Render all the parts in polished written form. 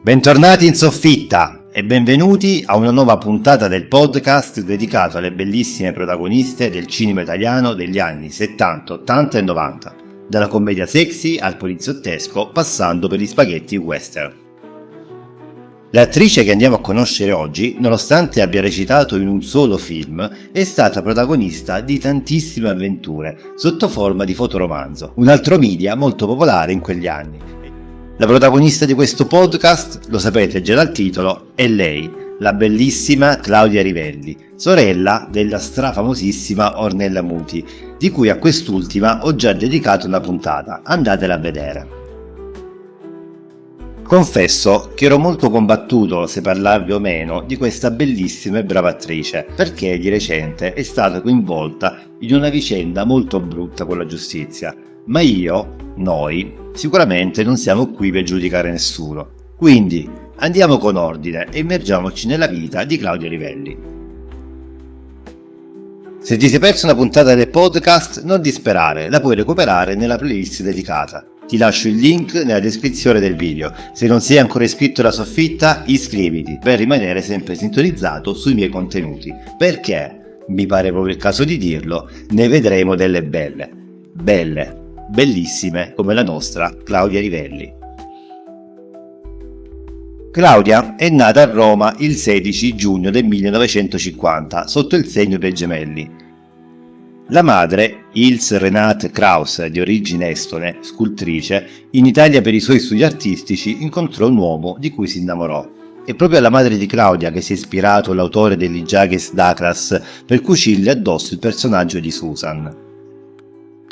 Bentornati in soffitta e benvenuti a una nuova puntata del podcast dedicato alle bellissime protagoniste del cinema italiano degli anni 70, 80 e 90, dalla commedia sexy al poliziottesco passando per gli spaghetti western. L'attrice che andiamo a conoscere oggi, nonostante abbia recitato in un solo film, è stata protagonista di tantissime avventure sotto forma di fotoromanzo, un altro media molto popolare in quegli anni. La protagonista di questo podcast, lo sapete già dal titolo, è lei, la bellissima Claudia Rivelli, sorella della strafamosissima Ornella Muti, di cui a quest'ultima ho già dedicato una puntata, andatela a vedere. Confesso che ero molto combattuto se parlarvi o meno di questa bellissima e brava attrice, perché di recente è stata coinvolta in una vicenda molto brutta con la giustizia, ma noi, sicuramente non siamo qui per giudicare nessuno. Quindi andiamo con ordine e immergiamoci nella vita di Claudia Rivelli. Se ti sei perso una puntata del podcast, non disperare, la puoi recuperare nella playlist dedicata. Ti lascio il link nella descrizione del video. Se non sei ancora iscritto alla soffitta, iscriviti per rimanere sempre sintonizzato sui miei contenuti, perché, mi pare proprio il caso di dirlo, ne vedremo delle bellissime come la nostra Claudia Rivelli. Claudia è nata a Roma il 16 giugno del 1950 sotto il segno dei gemelli. La madre, Ilse Renate Kraus, di origine estone, scultrice, in Italia per i suoi studi artistici incontrò un uomo di cui si innamorò. È proprio alla madre di Claudia che si è ispirato l'autore degli Jacques Douglas per cucirle addosso il personaggio di Susan.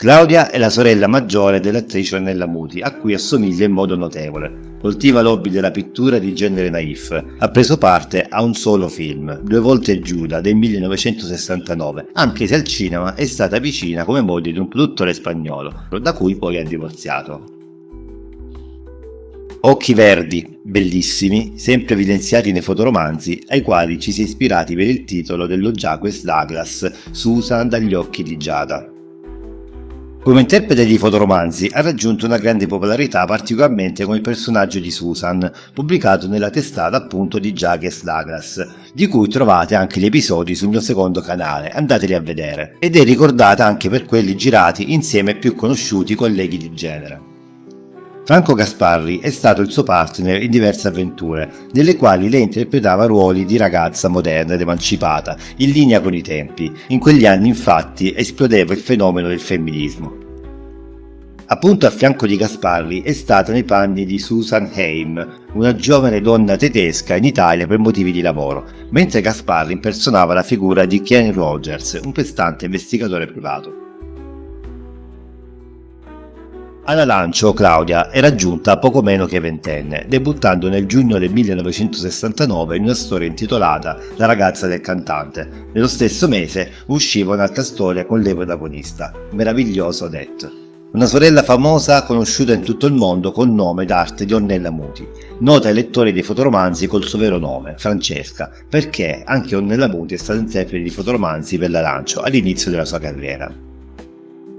Claudia è la sorella maggiore dell'attrice Ornella Muti, a cui assomiglia in modo notevole. Coltiva l'hobby della pittura di genere naif. Ha preso parte a un solo film, Due volte Giuda, del 1969, anche se al cinema è stata vicina come moglie di un produttore spagnolo, da cui poi ha divorziato. Occhi verdi, bellissimi, sempre evidenziati nei fotoromanzi, ai quali ci si è ispirati per il titolo dello Jacques Douglas, Susan dagli occhi di Giada. Come interprete di fotoromanzi ha raggiunto una grande popolarità particolarmente con il personaggio di Susan, pubblicato nella testata appunto di Jacques Douglas, di cui trovate anche gli episodi sul mio secondo canale, andateli a vedere, ed è ricordata anche per quelli girati insieme ai più conosciuti colleghi di genere. Franco Gasparri è stato il suo partner in diverse avventure, nelle quali lei interpretava ruoli di ragazza moderna ed emancipata, in linea con i tempi. In quegli anni infatti esplodeva il fenomeno del femminismo. Appunto a fianco di Gasparri è stata nei panni di Susan Haim, una giovane donna tedesca in Italia per motivi di lavoro, mentre Gasparri impersonava la figura di Ken Rogers, un prestante investigatore privato. Alla lancio Claudia era giunta poco meno che ventenne, debuttando nel giugno del 1969 in una storia intitolata La ragazza del cantante. Nello stesso mese usciva un'altra storia con lei protagonista, Meraviglioso Odette. Una sorella famosa conosciuta in tutto il mondo col nome d'arte di Ornella Muti, nota ai lettori dei fotoromanzi col suo vero nome, Francesca, perché anche Ornella Muti è stata interprete di fotoromanzi per la lancio all'inizio della sua carriera.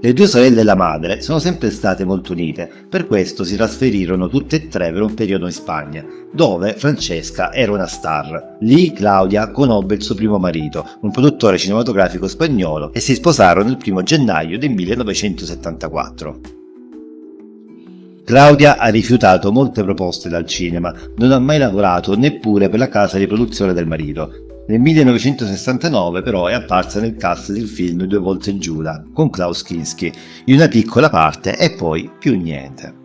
Le due sorelle e la madre sono sempre state molto unite, per questo si trasferirono tutte e tre per un periodo in Spagna, dove Francesca era una star. Lì Claudia conobbe il suo primo marito, un produttore cinematografico spagnolo, e si sposarono il 1 gennaio del 1974. Claudia ha rifiutato molte proposte dal cinema, non ha mai lavorato neppure per la casa di produzione del marito. Nel 1969 però è apparsa nel cast del film Due volte Giuda con Klaus Kinski, in una piccola parte e poi più niente.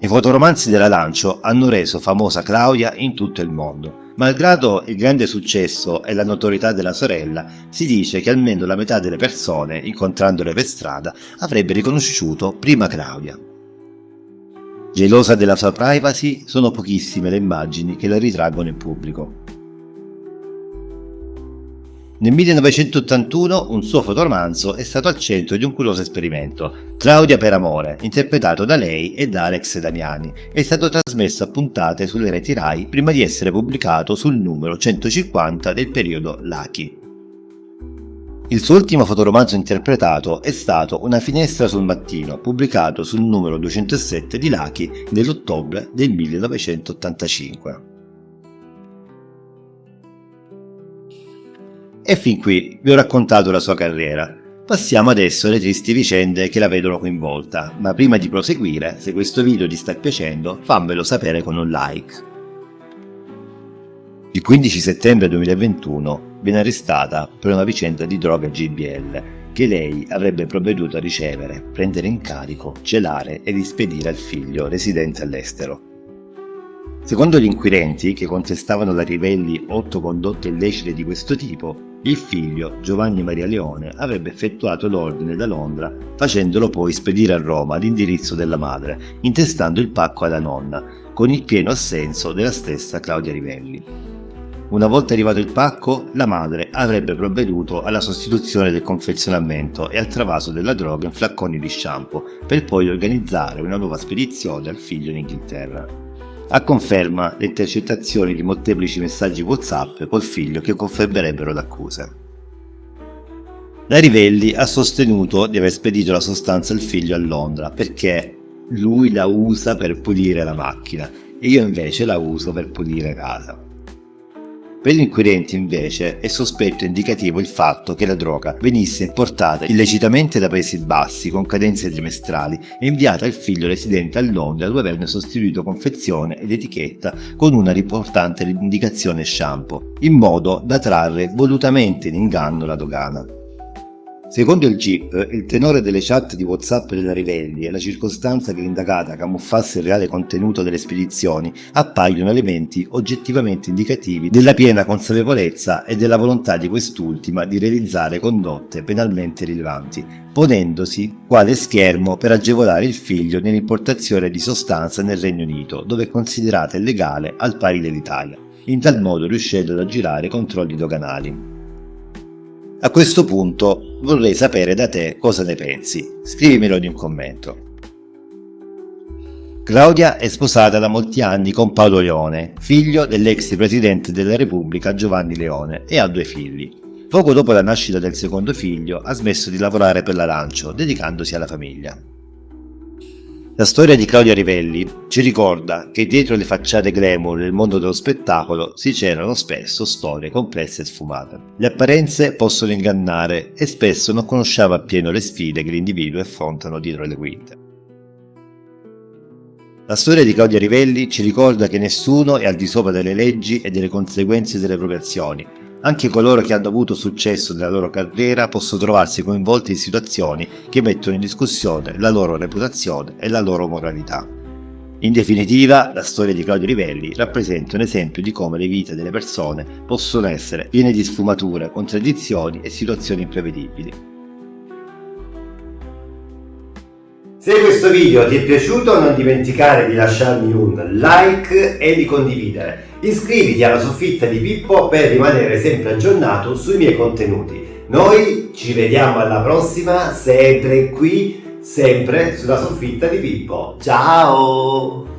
I fotoromanzi della lancio hanno reso famosa Claudia in tutto il mondo. Malgrado il grande successo e la notorietà della sorella, si dice che almeno la metà delle persone, incontrandole per strada, avrebbe riconosciuto prima Claudia. Gelosa della sua privacy, sono pochissime le immagini che la ritraggono in pubblico. Nel 1981 un suo fotoromanzo è stato al centro di un curioso esperimento. Claudia per amore, interpretato da lei e da Alex Damiani, è stato trasmesso a puntate sulle reti Rai prima di essere pubblicato sul numero 150 del periodo Lucky. Il suo ultimo fotoromanzo interpretato è stato Una finestra sul mattino, pubblicato sul numero 207 di Lucky nell'ottobre del 1985. E fin qui vi ho raccontato la sua carriera. Passiamo adesso alle tristi vicende che la vedono coinvolta, ma prima di proseguire, se questo video ti sta piacendo, fammelo sapere con un like. Il 15 settembre 2021 viene arrestata per una vicenda di droga GBL che lei avrebbe provveduto a ricevere, prendere in carico, celare ed spedire al figlio residente all'estero. Secondo gli inquirenti, che contestavano alla Rivelli 8 condotte illecite di questo tipo, il figlio, Giovanni Maria Leone, avrebbe effettuato l'ordine da Londra, facendolo poi spedire a Roma all'indirizzo della madre, intestando il pacco alla nonna, con il pieno assenso della stessa Claudia Rivelli. Una volta arrivato il pacco, la madre avrebbe provveduto alla sostituzione del confezionamento e al travaso della droga in flacconi di shampoo, per poi organizzare una nuova spedizione al figlio in Inghilterra. A conferma le intercettazioni di molteplici messaggi WhatsApp col figlio che confermerebbero l'accusa. La Rivelli ha sostenuto di aver spedito la sostanza al figlio a Londra perché lui la usa per pulire la macchina e io invece la uso per pulire casa. Per gli inquirenti invece è sospetto e indicativo il fatto che la droga venisse importata illecitamente da Paesi Bassi con cadenze trimestrali e inviata al figlio residente a Londra dove averne sostituito confezione ed etichetta con una riportante l'indicazione shampoo, in modo da trarre volutamente in inganno la dogana. Secondo il GIP, il tenore delle chat di WhatsApp della Rivelli e la circostanza che l'indagata camuffasse il reale contenuto delle spedizioni appaiono elementi oggettivamente indicativi della piena consapevolezza e della volontà di quest'ultima di realizzare condotte penalmente rilevanti, ponendosi quale schermo per agevolare il figlio nell'importazione di sostanza nel Regno Unito, dove è considerata illegale al pari dell'Italia, in tal modo riuscendo ad aggirare i controlli doganali. A questo punto vorrei sapere da te cosa ne pensi, scrivimelo in un commento. Claudia è sposata da molti anni con Paolo Leone, figlio dell'ex presidente della Repubblica Giovanni Leone, e ha 2 figli. Poco dopo la nascita del secondo figlio ha smesso di lavorare per l'Arancio, dedicandosi alla famiglia. La storia di Claudia Rivelli ci ricorda che dietro le facciate glamour del mondo dello spettacolo si celano spesso storie complesse e sfumate. Le apparenze possono ingannare e spesso non conosciamo appieno le sfide che gli individui affrontano dietro le quinte. La storia di Claudia Rivelli ci ricorda che nessuno è al di sopra delle leggi e delle conseguenze delle proprie azioni. Anche coloro che hanno avuto successo nella loro carriera possono trovarsi coinvolti in situazioni che mettono in discussione la loro reputazione e la loro moralità. In definitiva, la storia di Claudia Rivelli rappresenta un esempio di come le vite delle persone possono essere piene di sfumature, contraddizioni e situazioni imprevedibili. Se questo video ti è piaciuto non dimenticare di lasciarmi un like e di condividere. Iscriviti alla soffitta di Pippo per rimanere sempre aggiornato sui miei contenuti. Noi ci vediamo alla prossima, sempre qui, sempre sulla soffitta di Pippo. Ciao!